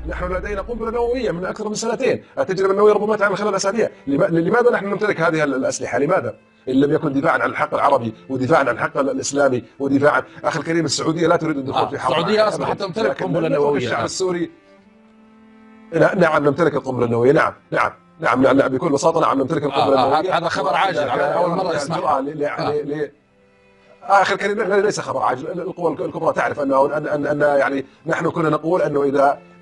نحن لدينا قنبلة نووية من أكثر من سنتين، التجربة النووية ربما تعمل خلال أسابيع. لماذا نحن نمتلك هذه الأسلحة؟ لماذا؟ إن لم يكن دفاعا عن الحق العربي ودفاعا عن الحق الإسلامي ودفاعا. أخي الكريم، السعودية لا تريد الدخول في حرب. السعودية أصبحت تمتلك قنبلة نووية. الشعب السوري نعم نمتلك القنبلة النووية. نعم بكل بساطة نعم نمتلك القنبلة النووية. هذا خبر عاجل، على أول مرة أسمع. اخي الكريم، ليس خبر عاجل. القوى الكبرى تعرف ان يعني نحن كنا نقول انه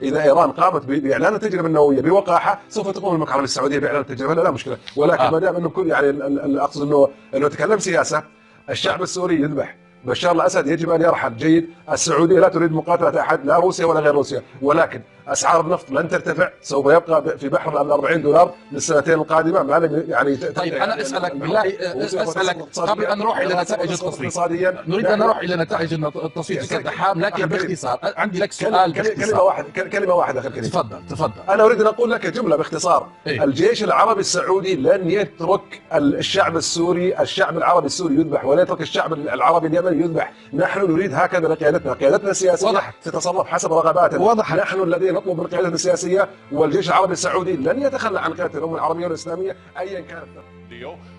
اذا ايران قامت باعلان التجربه النوويه بوقاحه سوف تقوم المملكه العربيه السعوديه باعلان التجربه، لا مشكله. ولكن ما دام انه كل يعني اقصد انه تكلم سياسه، الشعب السوري يذبح، بشار الاسد يجب ان يرحل. جيد، السعوديه لا تريد مقاتله احد، لا روسيا ولا غير روسيا، ولكن اسعار النفط لن ترتفع، سوف يبقى في بحر ال $40 للسنتين القادمه. ما لم يعني طيب انا اسالك بالله، اسالك قبل ان نروح الى نتائج التصويت، نريد ان نروح الى نتائج التصويت كالدحام، لكن باختصار عندي لك سؤال. كلمه واحده اخي الكريم. تفضل. انا اريد ان اقول لك جمله باختصار. إيه؟ الجيش العربي السعودي لن يترك الشعب السوري، الشعب العربي السوري يذبح، ولا يترك الشعب العربي اليمني يذبح. نحن نريد هكذا لقيادتنا، قيادتنا السياسيه تتصرف حسب رغباتنا. نحن الذين نطلب من قيادتنا السياسيه، والجيش العربي السعودي لن يتخلى عن قياده الامه العربيه والاسلاميه ايا كانت.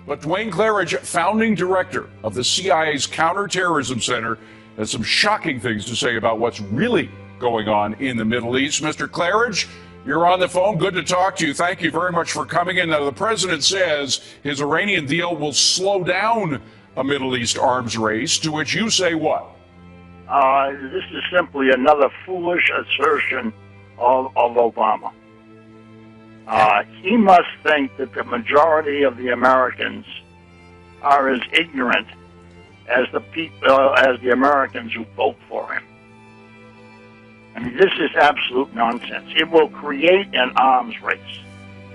But Dwayne Claridge, founding director of the CIA's Counterterrorism Center, has some shocking things to say about what's really going on in the Middle East. Mr. Claridge, you're on the phone. Good to talk to you. Thank you very much for coming in. Now, the president says his Iranian deal will slow down a Middle East arms race, to which you say what? This is simply another foolish assertion of Obama. He must think that the majority of the Americans are as ignorant as the Americans who vote for him. I mean, this is absolute nonsense. It will create an arms race.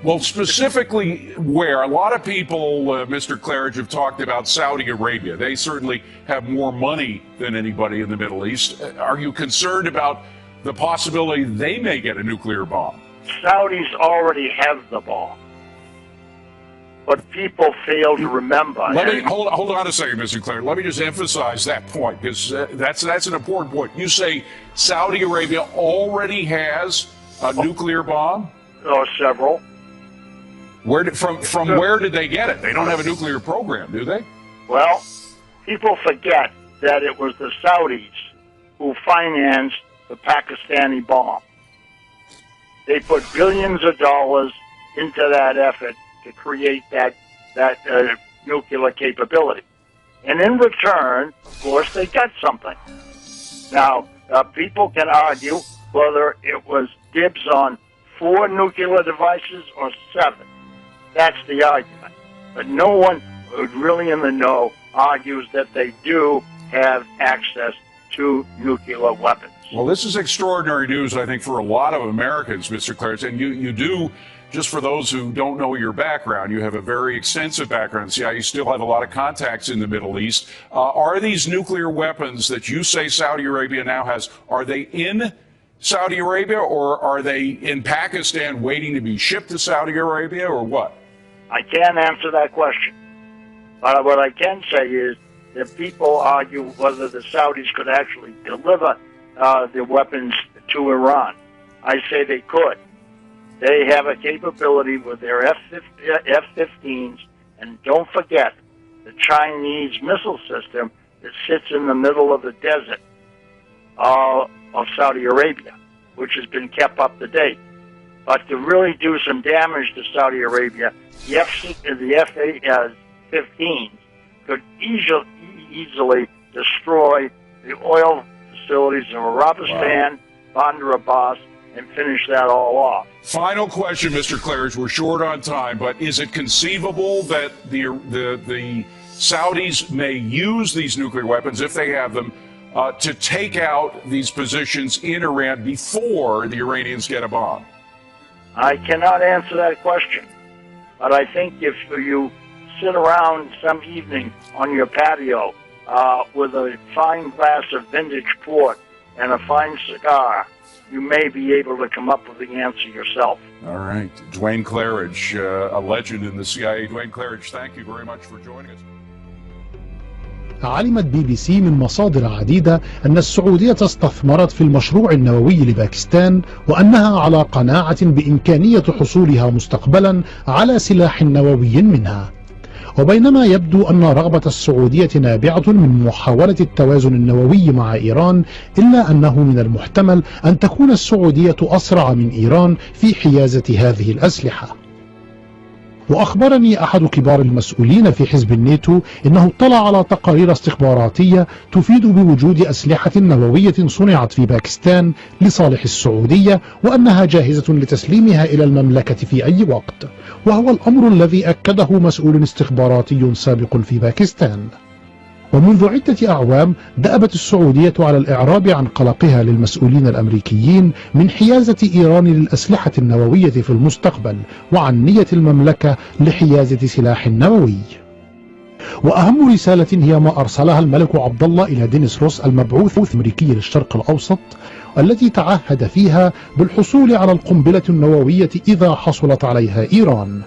Well, specifically where? A lot of people, Mr. Claridge, have talked about Saudi Arabia. They certainly have more money than anybody in the Middle East. Are you concerned about the possibility they may get a nuclear bomb? Saudis already have the bomb. But people fail to remember. Hold on a second, Mr. Claridge. Let me just emphasize that point, because that's an important point. You say Saudi Arabia already has a nuclear bomb? Oh, several. From where did they get it? They don't have a nuclear program, do they? Well, people forget that it was the Saudis who financed the Pakistani bomb. They put billions of dollars into that effort to create that nuclear capability. And in return, of course, they got something. Now, people can argue whether it was dibs on 4 nuclear devices or 7. That's the argument. But no one really in the know argues that they do have access to nuclear weapons. Well, this is extraordinary news, I think, for a lot of Americans, Mr. Claridge. And you do, just for those who don't know your background, you have a very extensive background. See, you still have a lot of contacts in the Middle East. Are these nuclear weapons that you say Saudi Arabia now has, are they in Saudi Arabia, or are they in Pakistan waiting to be shipped to Saudi Arabia, or what? I can't answer that question. But what I can say is that people argue whether the Saudis could actually deliver the weapons to Iran. I say they could. They have a capability with their F-15s, and don't forget the Chinese missile system that sits in the middle of the desert of Saudi Arabia, which has been kept up to date. But to really do some damage to Saudi Arabia, the F-15s could easily destroy the oil facilities of Arabistan, Bandar Abbas, and finish that all off. Final question, Mr. Claridge. We're short on time, but is it conceivable that the Saudis may use these nuclear weapons, if they have them, to take out these positions in Iran before the Iranians get a bomb? I cannot answer that question. But I think if you sit around some evening on your patio with a fine glass of vintage port and a fine cigar, you may be able to come up with the answer yourself. All right. Dwayne Claridge, a legend in the CIA. Dwayne Claridge, thank you very much for joining us. علمت BBC من مصادر عديدة أن السعودية استثمرت في المشروع النووي لباكستان، وأنها على قناعة بإمكانية حصولها مستقبلا على سلاح نووي منها. وبينما يبدو أن رغبة السعودية نابعة من محاولة التوازن النووي مع إيران، إلا أنه من المحتمل أن تكون السعودية أسرع من إيران في حيازة هذه الأسلحة. وأخبرني أحد كبار المسؤولين في حزب الناتو إنه اطلع على تقارير استخباراتية تفيد بوجود أسلحة نووية صنعت في باكستان لصالح السعودية، وأنها جاهزة لتسليمها إلى المملكة في أي وقت، وهو الأمر الذي أكده مسؤول استخباراتي سابق في باكستان. ومنذ عدة أعوام دأبت السعودية على الإعراب عن قلقها للمسؤولين الأمريكيين من حيازة إيران للأسلحة النووية في المستقبل، وعن نية المملكة لحيازة سلاح نووي. وأهم رسالة هي ما أرسلها الملك عبد الله إلى دينيس روس المبعوث الأمريكي للشرق الأوسط، التي تعهد فيها بالحصول على القنبلة النووية إذا حصلت عليها إيران.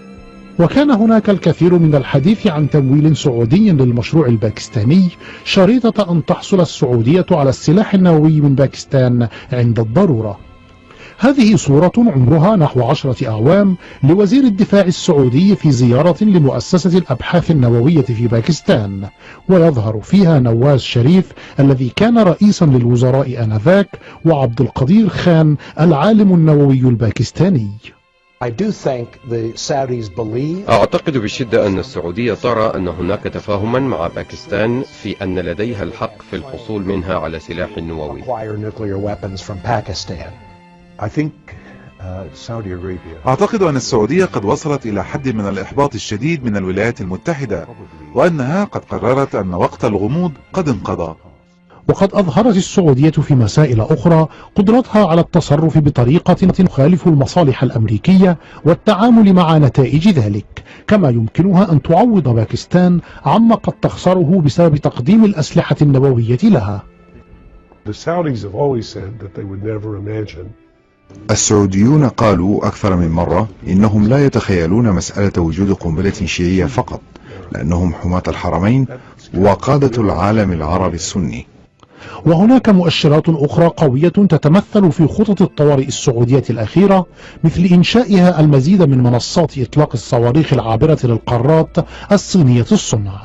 وكان هناك الكثير من الحديث عن تمويل سعودي للمشروع الباكستاني، شريطة أن تحصل السعودية على السلاح النووي من باكستان عند الضرورة. هذه صورة عمرها نحو 10 أعوام لوزير الدفاع السعودي في زيارة لمؤسسة الأبحاث النووية في باكستان، ويظهر فيها نواز شريف الذي كان رئيسا للوزراء آنذاك، وعبد القدير خان العالم النووي الباكستاني. أعتقد بشدة أن السعودية ترى أن هناك تفاهما مع باكستان في أن لديها الحق في الحصول منها على سلاح نووي. أعتقد أن السعودية قد وصلت إلى حد من الإحباط الشديد من الولايات المتحدة، وأنها قد قررت أن وقت الغموض قد انقضى. وقد أظهرت السعودية في مسائل أخرى قدرتها على التصرف بطريقة تخالف المصالح الأمريكية والتعامل مع نتائج ذلك، كما يمكنها أن تعوض باكستان عما قد تخسره بسبب تقديم الأسلحة النووية لها. السعوديون قالوا أكثر من مرة إنهم لا يتخيلون مسألة وجود قنبلة شيعية فقط، لأنهم حماة الحرمين وقادة العالم العربي السني. وهناك مؤشرات أخرى قوية تتمثل في خطط الطوارئ السعودية الأخيرة، مثل إنشائها المزيد من منصات إطلاق الصواريخ العابرة للقارات الصينية الصنع.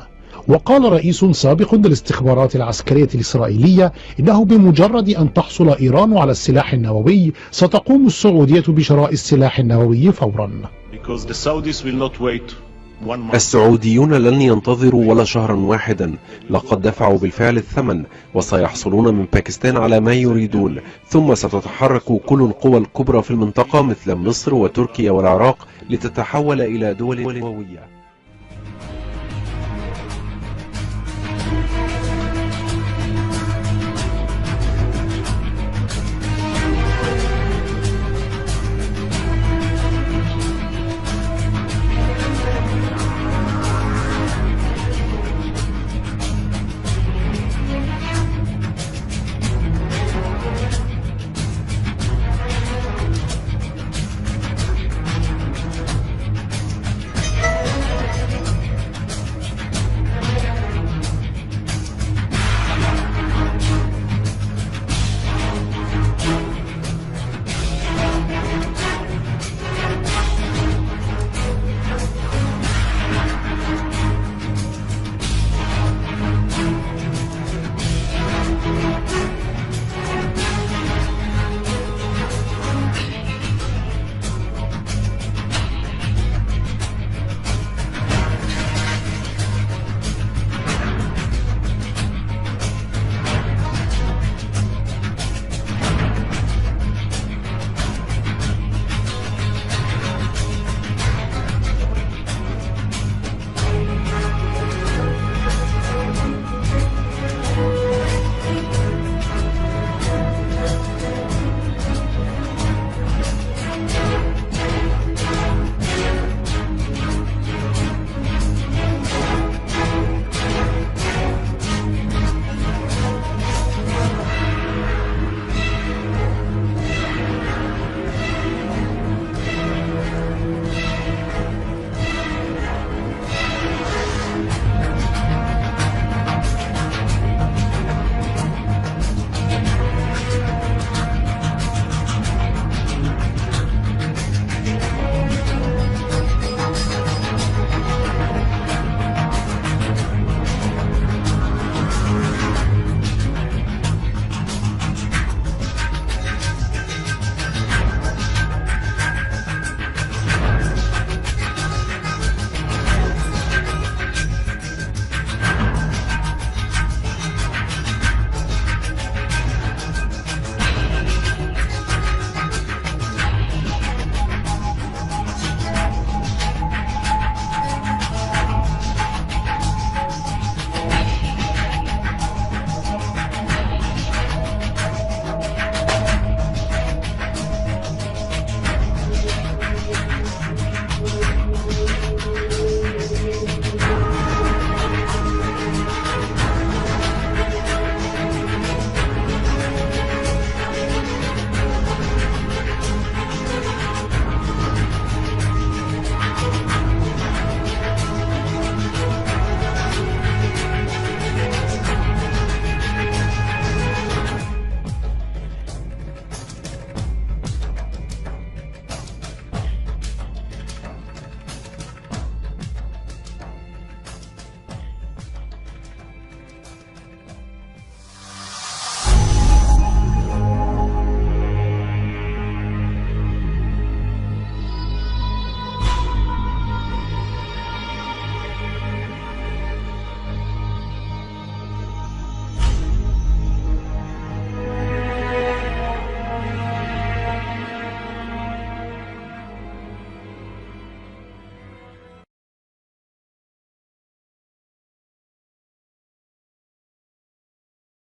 وقال رئيس سابق للاستخبارات العسكرية الإسرائيلية إنه بمجرد أن تحصل إيران على السلاح النووي ستقوم السعودية بشراء السلاح النووي فورا. السعوديون لن ينتظروا ولا شهرا واحدا، لقد دفعوا بالفعل الثمن، وسيحصلون من باكستان على ما يريدون، ثم ستتحرك كل القوى الكبرى في المنطقة مثل مصر وتركيا والعراق لتتحول إلى دول نووية.